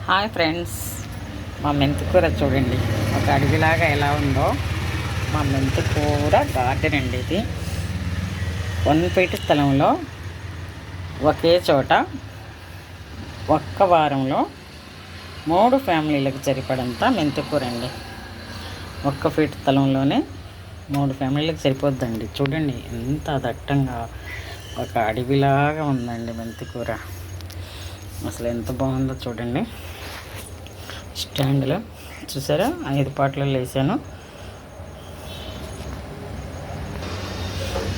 Hi friends, మా మెంతికూర చూడండి. ఒక అడవిలాగా ఎలా ఉందో మా మెంతికూర గార్డెన్ అండి ఇది. 1 ఫీట్ స్థలంలో ఒకే చోట ఒక్క వారంలో 3 ఫ్యామిలీలకు సరిపడంత మెంతికూర అండి. 1 ఫీట్ స్థలంలోనే 3 ఫ్యామిలీలకు సరిపోద్దండి. చూడండి ఎంత దట్టంగా ఒక అడవిలాగా ఉందండి మెంతికూర. అసలు ఎంత బాగుందో చూడండి. స్టాండ్లో చూసారా, 5 పాటలలో వేసాను.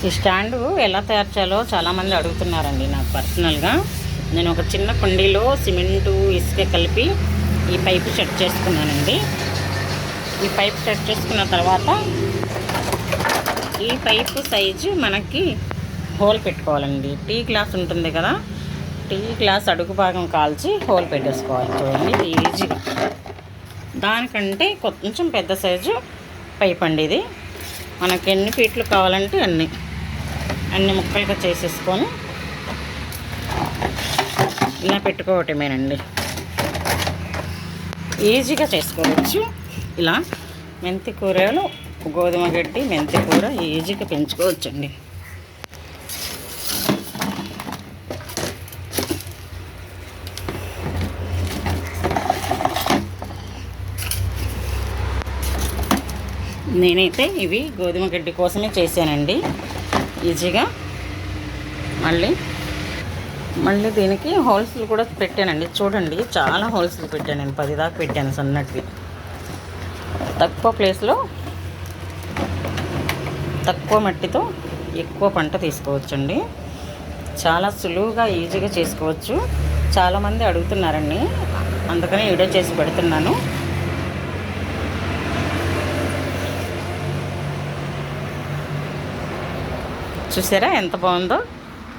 ఈ స్టాండు ఎలా తయారు చేయాలో చాలామంది అడుగుతున్నారండి నాకు పర్సనల్గా. నేను ఒక చిన్న కుండీలో సిమెంటు ఇసుక కలిపి ఈ పైపు సెట్ చేసుకున్నానండి. ఈ పైపు సెట్ చేసుకున్న తర్వాత ఈ పైపు సైజు మనకి హోల్ పెట్టుకోవాలండి. టీ గ్లాస్ ఉంటుంది కదా, టీ గ్లాస్ అడుగు భాగం కాల్చి హోల్ పెట్టేసుకోవాలి. చూడండి ఈజీగా. దానికంటే కొంచెం పెద్ద సైజు పైప్ అండి ఇది. మనకి ఎన్ని ఫీట్లు కావాలంటే అన్ని ముక్కలుగా చేసేసుకొని ఇలా పెట్టుకోవటమేనండి. ఈజీగా చేసుకోవచ్చు. ఇలా మెంతి కూరలు, గోధుమ గడ్డి, మెంతి కూర ఈజీగా పెంచుకోవచ్చండి. నేనైతే ఇవి గోధుమ గడ్డి కోసమే చేశానండి, ఈజీగా. మళ్ళీ దీనికి హోల్స్లు కూడా పెట్టానండి. చూడండి చాలా హోల్స్లు పెట్టాను నేను, 10 దాకా పెట్టాను సన్నటివి. తక్కువ ప్లేస్లో తక్కువ మట్టితో ఎక్కువ పంట తీసుకోవచ్చండి. చాలా సులువుగా ఈజీగా చేసుకోవచ్చు. చాలామంది అడుగుతున్నారండి, అందుకని వీడియో చేసి పెడుతున్నాను. చూసారా ఎంత బాగుందో.